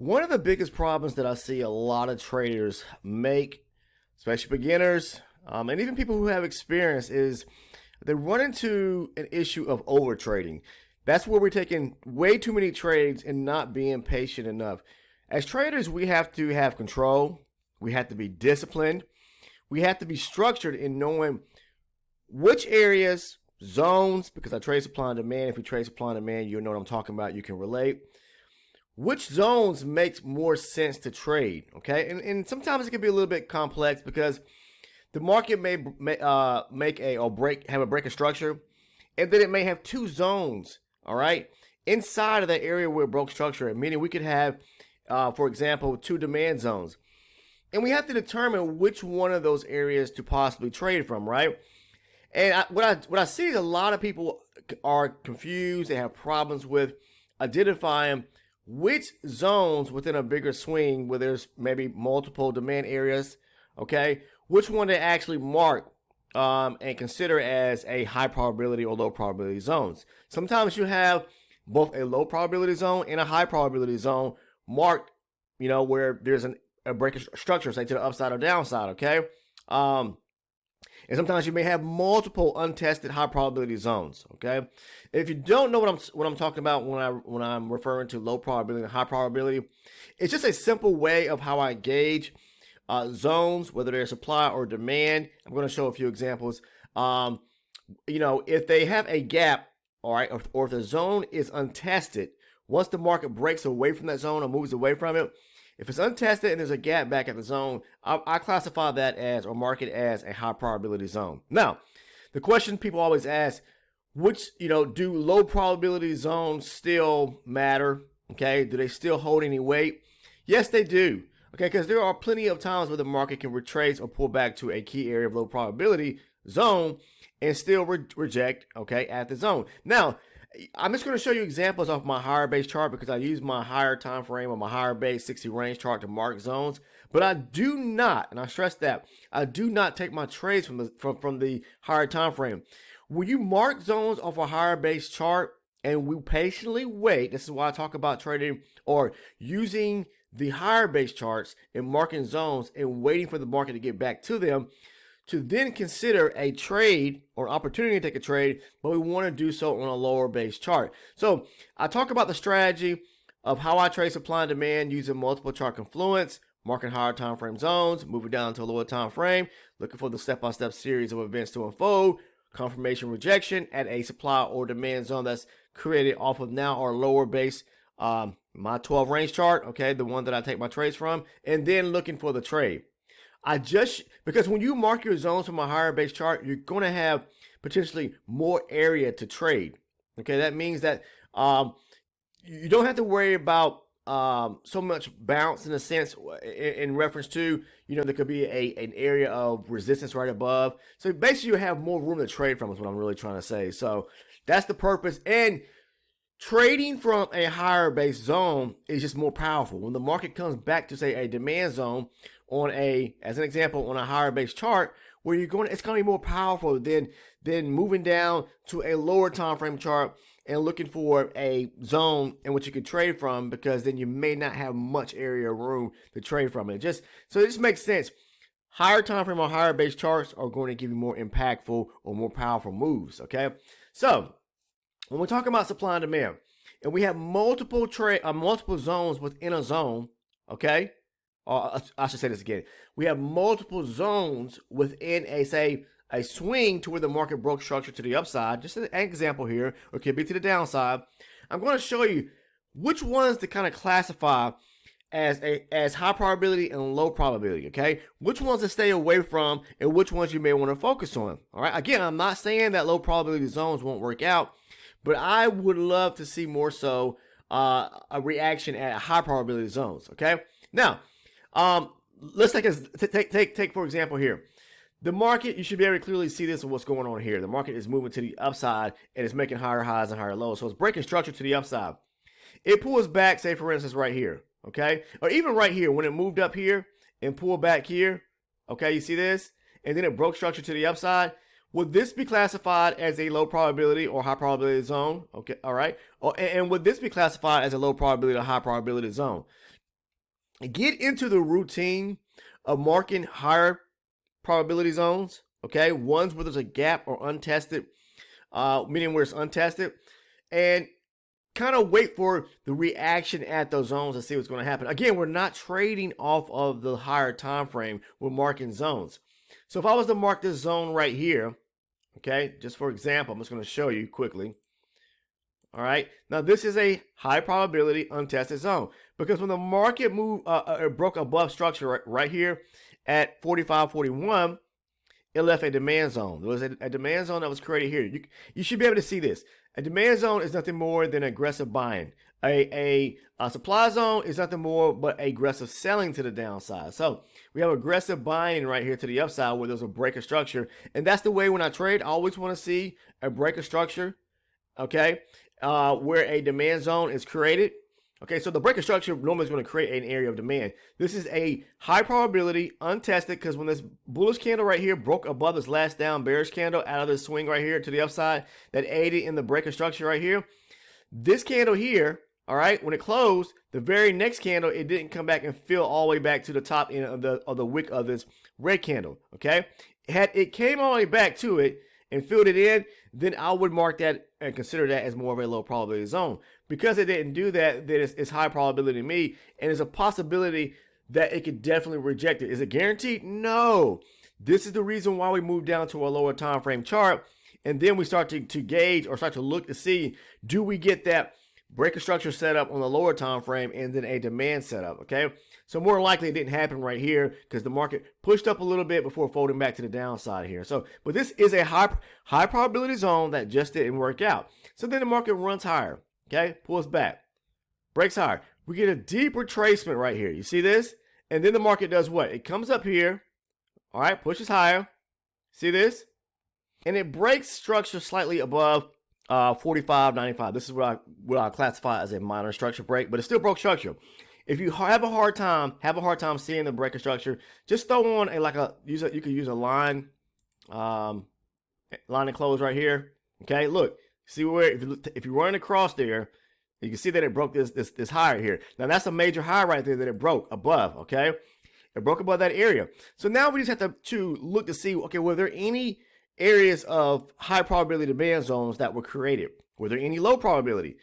One of the biggest problems that I see a lot of traders make, especially beginners, and even people who have experience, is they run into an issue of over trading. That's where we're taking way too many trades and not being patient enough. As traders, we have to have control. We have to be disciplined. We have to be structured in knowing which areas, zones, because I trade supply and demand. If you trade supply and demand, you know what I'm talking about. You can relate. Which zones makes more sense to trade, okay? And sometimes it can be a little bit complex because the market may make have a break of structure, and then it may have two zones, all right, inside of that area where it broke structure, meaning we could have, for example, two demand zones. And we have to determine which one of those areas to possibly trade from, right? And what I see is a lot of people are confused. They have problems with identifying which zones within a bigger swing where there's maybe multiple demand areas, okay, which one to actually mark and consider as a high probability or low probability zones. Sometimes you have both a low probability zone and a high probability zone marked, you know, where there's a break of structure, say to the upside or downside, okay? And sometimes you may have multiple untested high probability zones, okay? If you don't know what I'm talking about when I'm referring to low probability and high probability, it's just a simple way of how I gauge zones, whether they're supply or demand. I'm going to show a few examples. You know, if they have a gap, all right, or if the zone is untested, once the market breaks away from that zone or moves away from it, if it's untested and there's a gap back at the zone, I classify that as or mark it as a high probability zone. Now, the question people always ask, do low probability zones still matter? Okay, do they still hold any weight? Yes, they do. Okay, because there are plenty of times where the market can retrace or pull back to a key area of low probability zone and still reject, okay, at the zone. Now, I'm just going to show you examples of my higher base chart because I use my higher time frame or my higher base 60 range chart to mark zones. But I do not, and I stress that, I do not take my trades from the higher time frame. When you mark zones off a higher base chart and we patiently wait, this is why I talk about trading or using the higher base charts and marking zones and waiting for the market to get back to them, to then consider a trade or opportunity to take a trade, but we want to do so on a lower base chart. So I talk about the strategy of how I trade supply and demand using multiple chart confluence, marking higher time frame zones, moving down to a lower time frame, looking for the step-by-step series of events to unfold, confirmation rejection at a supply or demand zone that's created off of now our lower base, my 12 range chart, okay, the one that I take my trades from, and then looking for the trade. Because when you mark your zones from a higher base chart, you're going to have potentially more area to trade. Okay, that means that you don't have to worry about so much bounce in a sense in reference to, there could be an area of resistance right above. So basically you have more room to trade from is what I'm really trying to say. So that's the purpose. And trading from a higher base zone is just more powerful. When the market comes back to, say, a demand zone as an example, on a higher base chart, where it's going to be more powerful than moving down to a lower time frame chart and looking for a zone in which you could trade from, because then you may not have much area or room to trade from. It just makes sense. Higher time frame or higher base charts are going to give you more impactful or more powerful moves. Okay, so when we're talking about supply and demand, and we have multiple zones within a zone, okay? I should say this again. We have multiple zones within a swing to where the market broke structure to the upside. Just an example here, or it could be to the downside. I'm going to show you which ones to kind of classify as high probability and low probability, okay? Which ones to stay away from and which ones you may want to focus on, all right? Again, I'm not saying that low probability zones won't work out, but I would love to see more so a reaction at high probability zones, okay? Now, let's take for example here. The market, you should be able to clearly see this and what's going on here. The market is moving to the upside and it's making higher highs and higher lows. So it's breaking structure to the upside. It pulls back, say for instance, right here, okay? Or even right here, when it moved up here and pulled back here, okay, you see this? And then it broke structure to the upside. Would this be classified as a low probability or high probability zone? Okay, all right. And would this be classified as a low probability or high probability zone? get into the routine of marking higher probability zones, okay? Ones where there's a gap or untested, meaning where it's untested, and kind of wait for the reaction at those zones and see what's going to happen. Again, we're not trading off of the higher time frame. We're marking zones. So if I was to mark this zone right here, okay, just for example, I'm just going to show you quickly. All right, now this is a high probability untested zone because when the market broke above structure right here at 45.41, it left a demand zone. There was a demand zone that was created here. You should be able to see this. A demand zone is nothing more than aggressive buying. A supply zone is nothing more but aggressive selling to the downside. So we have aggressive buying right here to the upside where there's a break of structure. And that's the way when I trade, I always want to see a break of structure, okay, where a demand zone is created. Okay, so the break of structure normally is going to create an area of demand. This is a high probability, untested, because when this bullish candle right here broke above this last down bearish candle out of this swing right here to the upside that aided in the break of structure right here, this candle here, all right, when it closed, the very next candle, it didn't come back and fill all the way back to the top end of the wick of this red candle, okay? Had it came all the way back to it and filled it in, then I would mark that and consider that as more of a low probability zone. Because it didn't do that, then it's high probability to me, and there's a possibility that it could definitely reject it. Is it guaranteed? No. This is the reason why we move down to a lower time frame chart, and then we start to gauge or start to look to see, do we get that break of structure set up on the lower time frame and then a demand setup, okay? So more likely it didn't happen right here because the market pushed up a little bit before folding back to the downside here. So, but this is a high probability zone that just didn't work out. So then the market runs higher, okay? Pulls back, breaks higher. We get a deep retracement right here. You see this? And then the market does what? It comes up here, all right, pushes higher. See this? And it breaks structure slightly above 45.95. This is what I classify as a minor structure break, but it still broke structure. If you have a hard time seeing the break of structure, just throw on you could use a line and close right here. Okay, look, see where if you run across there, you can see that it broke this high here. Now that's a major high right there that it broke above. Okay, it broke above that area. So now we just have to look to see, okay, were there any areas of high probability demand zones that were created? Were there any low probability?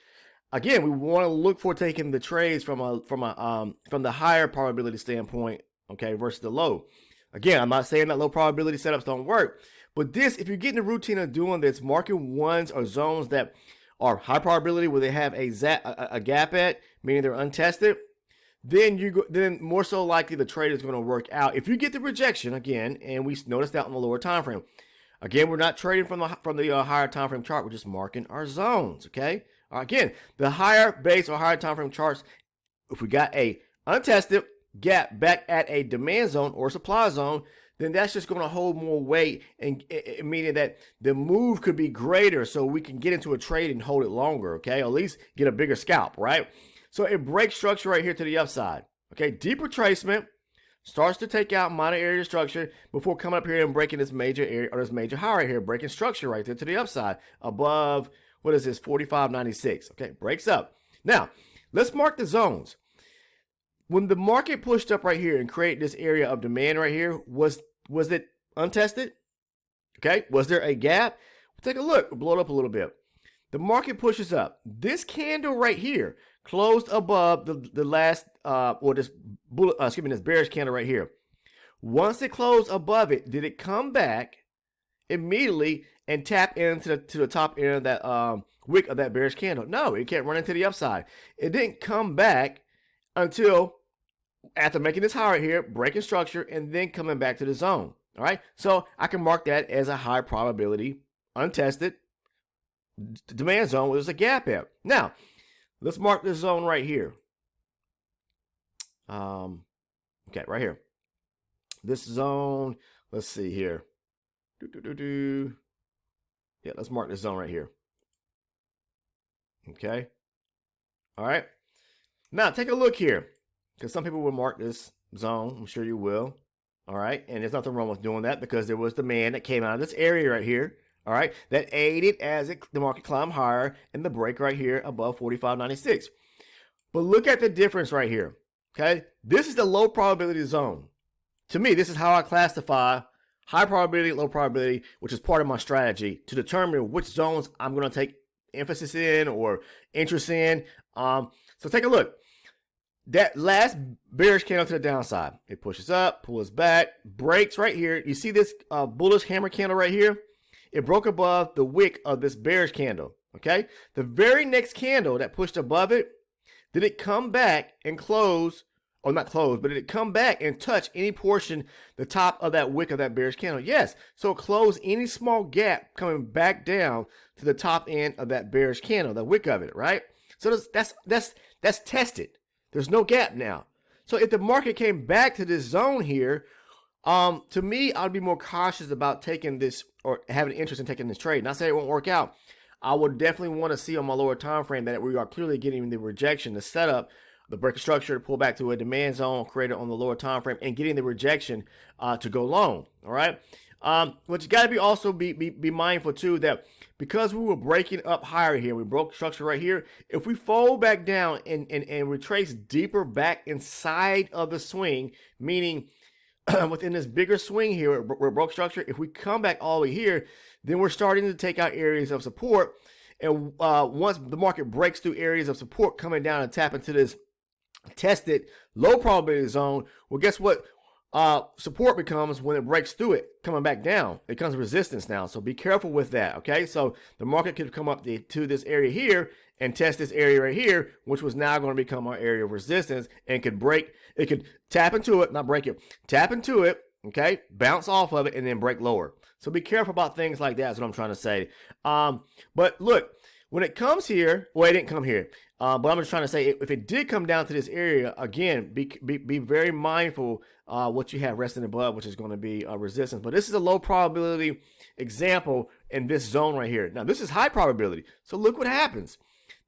Again, we want to look for taking the trades from the higher probability standpoint, okay, versus the low. Again, I'm not saying that low probability setups don't work, but this, if you're getting the routine of doing this, marking ones or zones that are high probability where they have a gap at, meaning they're untested, then more so likely the trade is going to work out. If you get the rejection again, and we noticed that on the lower time frame, again, we're not trading from the higher time frame chart. We're just marking our zones, okay? Again, the higher base or higher time frame charts, if we got a untested gap back at a demand zone or supply zone, then that's just going to hold more weight, and meaning that the move could be greater, so we can get into a trade and hold it longer, okay? Or at least get a bigger scalp, right? So it breaks structure right here to the upside, okay? Deep retracement, starts to take out minor area structure before coming up here and breaking this major area or this major high right here, breaking structure right there to the upside above, what is this, 45.96. Okay, breaks up. Now, let's mark the zones. When the market pushed up right here and created this area of demand right here, was it untested? Okay, was there a gap? Take a look, we'll blow it up a little bit. The market pushes up. This candle right here closed above the last this bearish candle right here. Once it closed above it, did it come back immediately and tap into the top end of that wick of that bearish candle? No, it kept running to the upside. It didn't come back until after making this high right here, breaking structure, and then coming back to the zone. All right, so I can mark that as a high probability untested demand zone where there's a gap at. Now, let's mark this zone right here. Okay, right here. This zone, let's see here. Yeah, let's mark this zone right here. Okay. All right. Now, take a look here, because some people will mark this zone. I'm sure you will. All right. And there's nothing wrong with doing that because there was demand that came out of this area right here. All right, that aided as the market climbed higher and the break right here above 45.96. But look at the difference right here. Okay, this is the low probability zone. To me, this is how I classify high probability, low probability, which is part of my strategy to determine which zones I'm going to take emphasis in or interest in. So take a look. That last bearish candle to the downside, it pushes up, pulls back, breaks right here. You see this bullish hammer candle right here? It broke above the wick of this bearish candle. Okay, the very next candle that pushed above it, did it come back and close, or not close, but did it come back and touch any portion, the top of that wick of that bearish candle? Yes. So it closed any small gap coming back down to the top end of that bearish candle, the wick of it, right? So that's tested. There's no gap now. So if the market came back to this zone here, to me, I'd be more cautious about taking this or having interest in taking this trade. Not saying it won't work out. I would definitely want to see on my lower time frame that we are clearly getting the rejection, the setup, the breaker structure to pull back to a demand zone created on the lower time frame, and getting the rejection to go long. All right. But you got to be also be mindful too that because we were breaking up higher here, we broke structure right here. If we fold back down and retrace deeper back inside of the swing, meaning within this bigger swing here, we're broke structure. If we come back all the way here, then we're starting to take out areas of support. And once the market breaks through areas of support, coming down and tap into this tested low probability zone, well, guess what? Support becomes when it breaks through it, coming back down. It becomes resistance now. So be careful with that. Okay. So the market could come up to this area here and test this area right here, which was now going to become our area of resistance and could break. It could tap into it, not break it, tap into it. Okay. Bounce off of it and then break lower. So be careful about things like that is what I'm trying to say. But look, when it comes here, well, it didn't come here. But I'm just trying to say, if it did come down to this area, again, be very mindful what you have resting above, which is going to be resistance. But this is a low probability example in this zone right here. Now, this is high probability. So look what happens.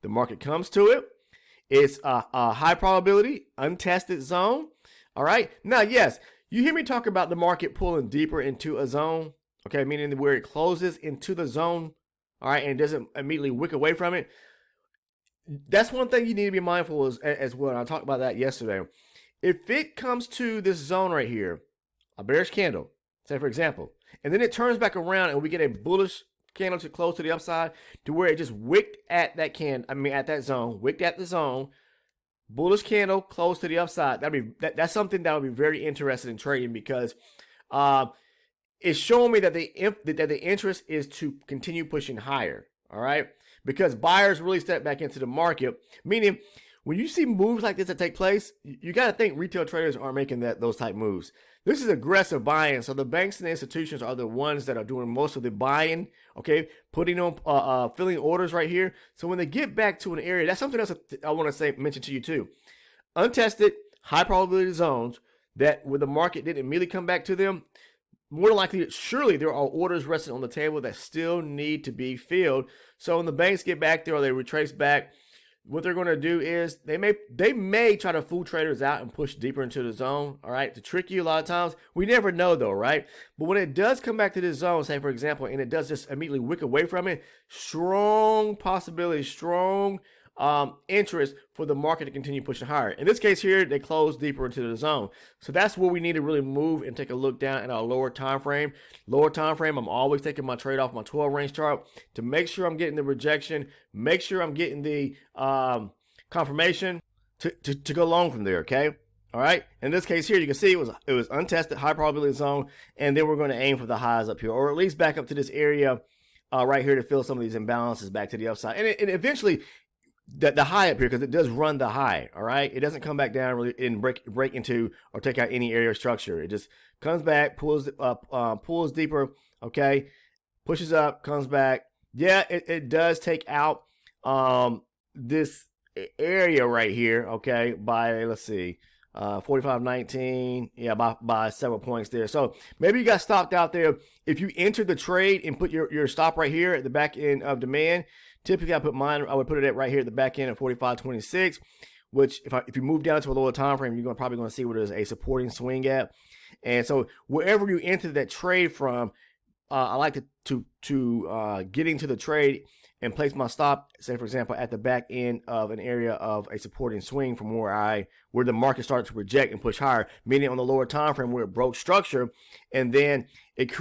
The market comes to it. It's a high probability, untested zone. All right. Now, yes, you hear me talk about the market pulling deeper into a zone. Okay, meaning where it closes into the zone. All right, and it doesn't immediately wick away from it. That's one thing you need to be mindful as well. I talked about that yesterday. If it comes to this zone right here, a bearish candle, say for example, and then it turns back around and we get a bullish candle to close to the upside to where it just wicked at that at that zone, wicked at the zone, bullish candle close to the upside. That's something that would be very interested in trading because it's showing me that the interest is to continue pushing higher. All right. Because buyers really step back into the market, meaning when you see moves like this that take place, you got to think retail traders aren't making those type moves. This is aggressive buying. So the banks and the institutions are the ones that are doing most of the buying, okay, putting on, filling orders right here. So when they get back to an area, that's something else I want to mention to you too. Untested, high probability zones that where the market didn't immediately come back to them, more than likely, surely there are orders resting on the table that still need to be filled. So when the banks get back there or they retrace back, what they're going to do is they may try to fool traders out and push deeper into the zone, all right, to trick you a lot of times. We never know though, right? But when it does come back to this zone, say for example, and it does just immediately wick away from it, strong possibility, strong interest for the market to continue pushing higher. In this case here, they close deeper into the zone. So that's where we need to really move and take a look down at our lower time frame. Lower time frame, I'm always taking my trade off my 12 range chart to make sure I'm getting the rejection, make sure I'm getting the confirmation to go long from there, okay? All right. In this case here, you can see it was untested, high probability zone, and then we're going to aim for the highs up here, or at least back up to this area right here to fill some of these imbalances back to the upside. And eventually, the high up here, because it does run the high, all right? It doesn't come back down really and break into or take out any area of structure. It just comes back, pulls deeper, okay? Pushes up, comes back. Yeah, it does take out this area right here, okay, by, let's see, 45.19, yeah, by several points there. So maybe you got stopped out there. If you entered the trade and put your stop right here at the back end of demand, typically I would put it right here at the back end at 45.26, which if you move down to a lower time frame, you're probably going to see where there's a supporting swing at. And so wherever you enter that trade from, I like to get into the trade and place my stop, say for example, at the back end of an area of a supporting swing from where the market started to reject and push higher, meaning on the lower time frame where it broke structure, and then it's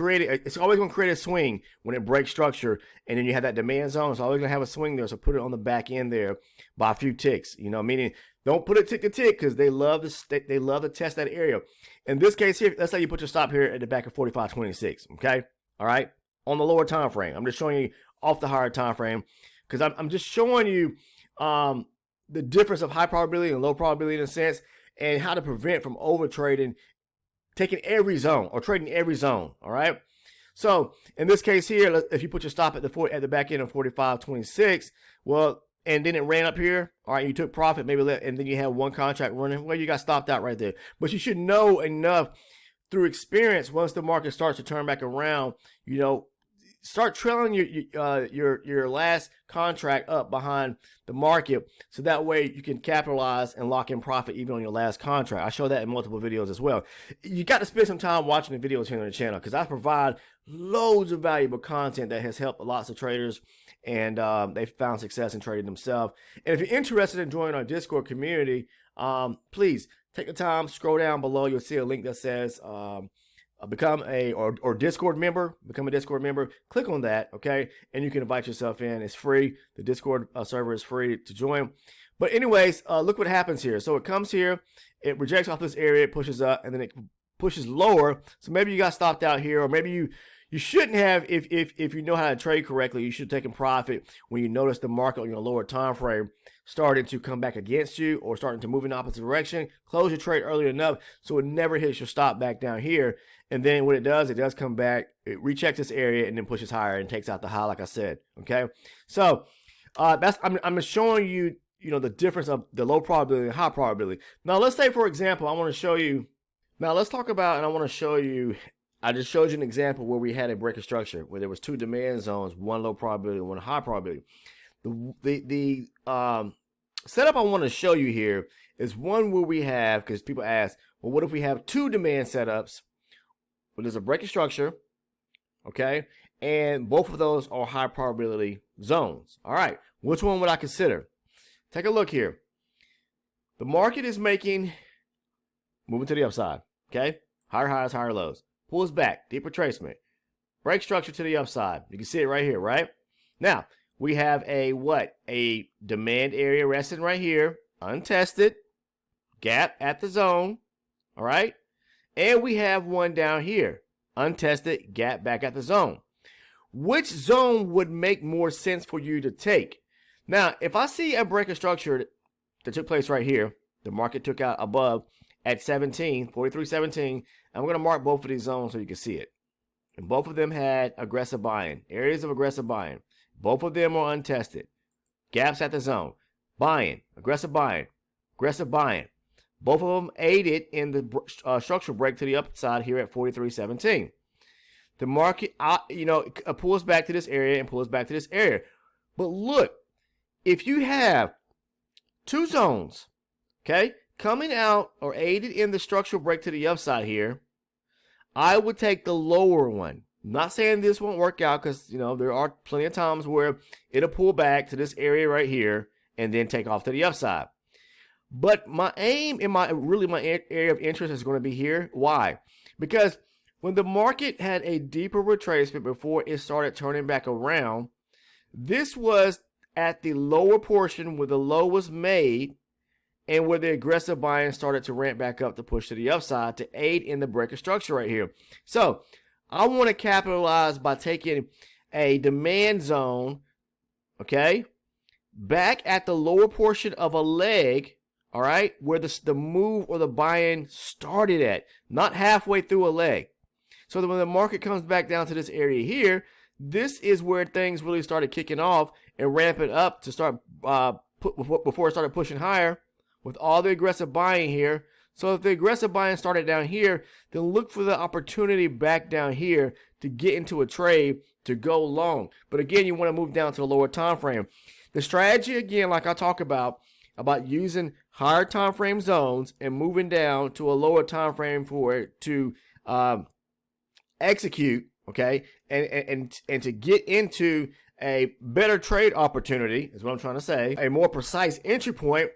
always going to create a swing when it breaks structure, and then you have that demand zone. It's always going to have a swing there, so put it on the back end there by a few ticks, meaning don't put it tick to tick, because they love to test that area. In this case here, let's say you put your stop here at the back of 45.26, okay? All right, on the lower time frame. I'm just showing you off the higher time frame, because I'm just showing you the difference of high probability and low probability in a sense, and how to prevent from over trading, taking every zone or trading every zone. All right. So in this case here, if you put your stop at the back end of 45.26, well, and then it ran up here, all right, you took profit, and then you had one contract running, well, you got stopped out right there. But you should know enough through experience, once the market starts to turn back around, start trailing your last contract up behind the market, so that way you can capitalize and lock in profit even on your last contract. I show that in multiple videos as well. You got to spend some time watching the videos here on the channel, because I provide loads of valuable content that has helped lots of traders, and they've found success in trading themselves. And if you're interested in joining our Discord community, please take the time, scroll down below. You'll see a link that says become a Discord member. Become a Discord member. Click on that, okay? And you can invite yourself in. It's free. The Discord server is free to join. But anyways, look what happens here. So it comes here, it rejects off this area, it pushes up, and then it pushes lower. So maybe you got stopped out here, or maybe you shouldn't have. If you know how to trade correctly, you should take a profit when you notice the market on your lower time frame starting to come back against you, or starting to move in the opposite direction. Close your trade early enough so it never hits your stop back down here. And then when it does come back, it rechecks this area and then pushes higher and takes out the high, like I said. Okay, so I'm showing you the difference of the low probability and high probability. Now let's say, for example, I want to show you. Now let's talk about, and I want to show you. I just showed you an example where we had a break of structure, where there was two demand zones, one low probability and one high probability. The setup I want to show you here is one where we have, because people ask, well, what if we have two demand setups? Well, there's a break of structure, okay, and both of those are high probability zones. All right, which one would I consider? Take a look here. The market is moving to the upside, okay, higher highs, higher lows. Pulls back, deep retracement, break structure to the upside. You can see it right here, right? Now, we have a demand area resting right here, untested, gap at the zone, all right? And we have one down here, untested, gap back at the zone. Which zone would make more sense for you to take? Now, if I see a break of structure that took place right here, the market took out above at 43.17, I'm going to mark both of these zones so you can see it. And both of them had aggressive buying, areas of aggressive buying. Both of them are untested. Gaps at the zone. Buying, aggressive buying, aggressive buying. Both of them aided in the structural break to the upside here at 43.17. The market, pulls back to this area and pulls back to this area. But look, if you have two zones, okay, coming out or aided in the structural break to the upside here, I would take the lower one. I'm not saying this won't work out, because there are plenty of times where it'll pull back to this area right here and then take off to the upside. But my aim and my area of interest is going to be here. Why? Because when the market had a deeper retracement before it started turning back around, this was at the lower portion where the low was made, and where the aggressive buying started to ramp back up to push to the upside to aid in the break of structure right here. So I want to capitalize by taking a demand zone, okay, back at the lower portion of a leg, all right, where the move or the buy-in started at, not halfway through a leg. So that when the market comes back down to this area here, this is where things really started kicking off and ramping up to start before it started pushing higher, with all the aggressive buying here. So if the aggressive buying started down here, then look for the opportunity back down here to get into a trade to go long. But again, you want to move down to the lower time frame. The strategy, again, like I talk about using higher time frame zones and moving down to a lower time frame for it to execute, okay, and to get into a better trade opportunity, is what I'm trying to say, a more precise entry point,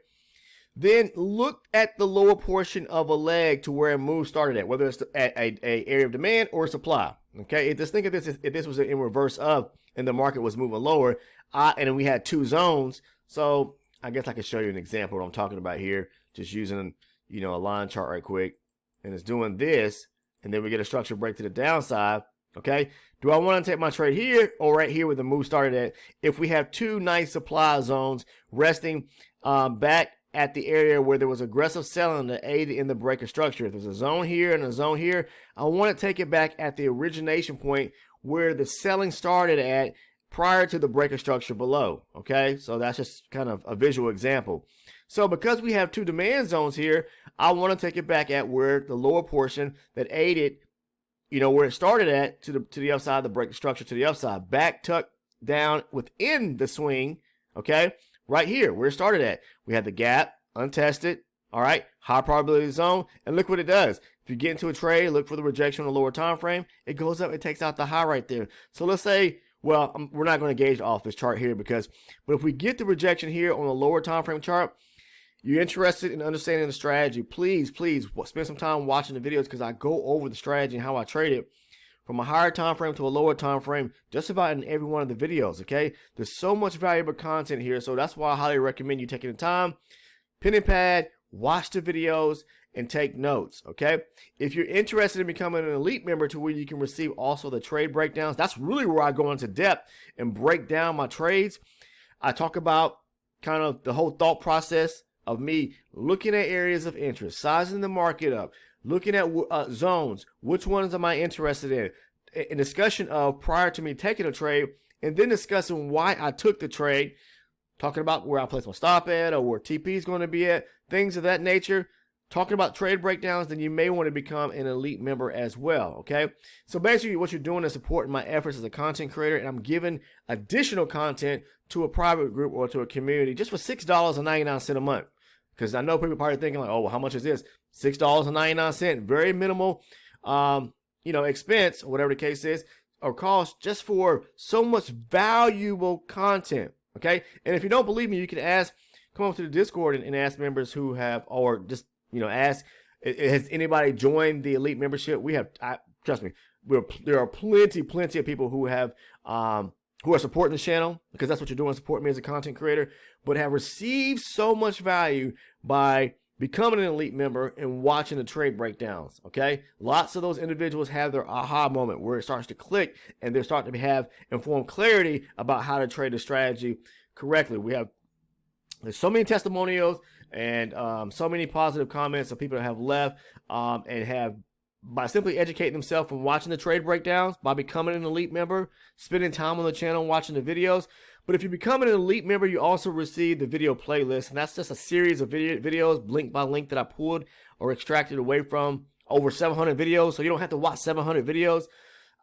then look at the lower portion of a leg to where a move started at, whether it's at a area of demand or supply. Okay, just think of this if this was in reverse of and the market was moving lower, and we had two zones. So I guess I can show you an example of what I'm talking about here, just using a line chart right quick, and it's doing this, and then we get a structure break to the downside. Okay, do I want to take my trade here or right here where the move started at? If we have two nice supply zones resting back at the area where there was aggressive selling to aid in the breaker structure. If there's a zone here and a zone here, I want to take it back at the origination point where the selling started at prior to the breaker structure below. Okay, so that's just kind of a visual example. So because we have two demand zones here, I want to take it back at where the lower portion that aided, where it started at to the upside, the breaker structure to the upside, back tucked down within the swing. Okay, right here where it started at, we had the gap untested. All right, high probability zone, and look what it does. If you get into a trade, look for the rejection on the lower time frame. It goes up, it takes out the high right there. So let's say, well, we're not going to gauge off this chart here but if we get the rejection here on the lower time frame chart, you're interested in understanding the strategy, please spend some time watching the videos, because I go over the strategy and how I trade it from a higher time frame to a lower time frame just about in every one of the videos. Okay, there's so much valuable content here, so that's why I highly recommend you taking the time, pen and pad, watch the videos, and take notes. Okay, if you're interested in becoming an elite member to where you can receive also the trade breakdowns, that's really where I go into depth and break down my trades. I talk about kind of the whole thought process of me looking at areas of interest, sizing the market up, looking at zones, which ones am I interested in, a discussion of prior to me taking a trade, and then discussing why I took the trade, talking about where I place my stop at or where TP is going to be at, things of that nature, talking about trade breakdowns. Then you may want to become an elite member as well. Okay, so basically what you're doing is supporting my efforts as a content creator, and I'm giving additional content to a private group or to a community just for $6.99 a month. Because I know people probably thinking like, oh, well, how much is this? $6.99, very minimal, expense, or whatever the case is, or cost, just for so much valuable content. Okay, and if you don't believe me, you can come over to the Discord and ask members who have, or just ask, has anybody joined the elite membership? We have, trust me, there are plenty of people who have who are supporting the channel, because that's what you're doing, support me as a content creator, but have received so much value by becoming an elite member and watching the trade breakdowns. Okay, lots of those individuals have their aha moment where it starts to click and they're starting to have informed clarity about how to trade the strategy correctly. There's so many testimonials and so many positive comments of people that have left and have, by simply educating themselves from watching the trade breakdowns, by becoming an elite member, spending time on the channel watching the videos. But if you become an elite member, you also receive the video playlist, and that's just a series of videos link by link that I pulled or extracted away from over 700 videos, so you don't have to watch 700 videos.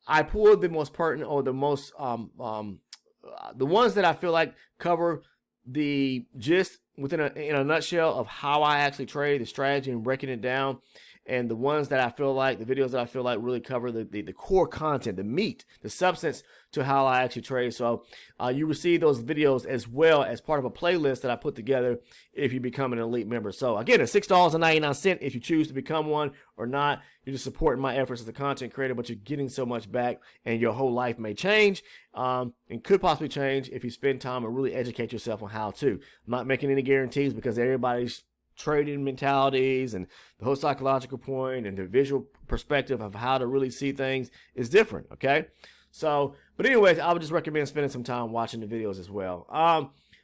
I pulled the most pertinent, or the most the ones that I feel like cover the gist in a nutshell of how I actually trade, the strategy, and breaking it down. And the ones that I feel like, the videos that I feel like really cover the core content, the meat, the substance to how I actually trade. So you receive those videos as well as part of a playlist that I put together if you become an elite member. So again, it's $6.99 if you choose to become one or not. You're just supporting my efforts as a content creator, but you're getting so much back, and your whole life may change and could possibly change if you spend time and really educate yourself on how to. I'm not making any guarantees, because everybody's trading mentalities and the whole psychological point and the visual perspective of how to really see things is different. Okay, so but anyways, I would just recommend spending some time watching the videos as well.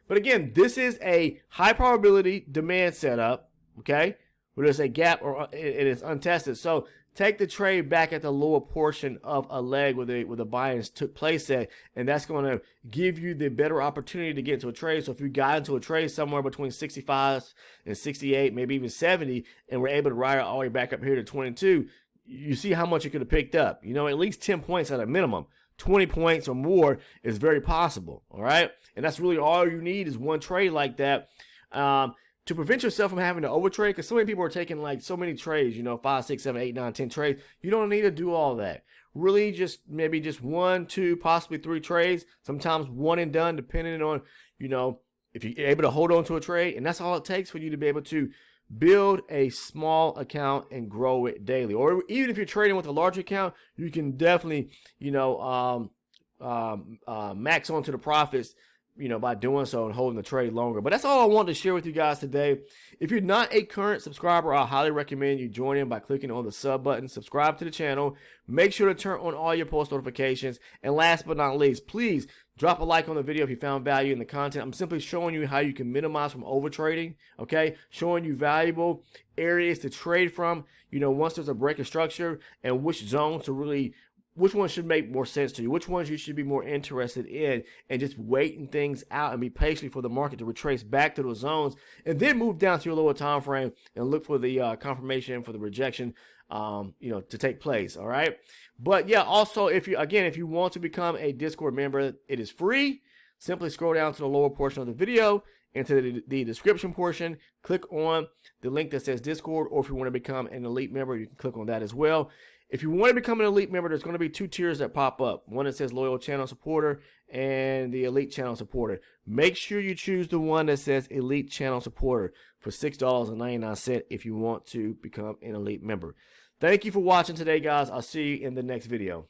But again, this is a high probability demand setup. Okay, where there's a gap or it is untested. So take the trade back at the lower portion of a leg where the buy-ins took place at, and that's going to give you the better opportunity to get into a trade. So if you got into a trade somewhere between 65 and 68, maybe even 70, and we're able to ride it all the way back up here to 22, you see how much you could have picked up. At least 10 points at a minimum. 20 points or more is very possible. All right, and that's really all you need is one trade like that. to prevent yourself from having to overtrade, because so many people are taking like so many trades, you know, 5, 6, 7, 8, 9, 10 trades. You don't need to do all that. Really, just maybe just 1, 2, possibly 3 trades. Sometimes one and done, depending on, you know, if you're able to hold on to a trade. And that's all it takes for you to be able to build a small account and grow it daily. Or even if you're trading with a large account, you can definitely, you know, max onto the profits, you know, by doing so and holding the trade longer. But that's all I wanted to share with you guys today. If you're not a current subscriber, I highly recommend you join in by clicking on the sub button. Subscribe to the channel. Make sure to turn on all your post notifications. And last but not least, please drop a like on the video if you found value in the content. I'm simply showing you how you can minimize from overtrading, okay? Showing you valuable areas to trade from, you know, once there's a break of structure, and which zones to really, which ones should make more sense to you, which ones you should be more interested in, and just waiting things out and be patient for the market to retrace back to those zones, and then move down to your lower time frame and look for the confirmation for the rejection, you know, to take place. All right. But yeah, also, if you want to become a Discord member, it is free. Simply scroll down to the lower portion of the video, into the description portion, click on the link that says Discord, or if you want to become an elite member, you can click on that as well. If you want to become an elite member, there's going to be 2 tiers that pop up. One that says loyal channel supporter and the elite channel supporter. Make sure you choose the one that says elite channel supporter for $6.99 if you want to become an elite member. Thank you for watching today, guys. I'll see you in the next video.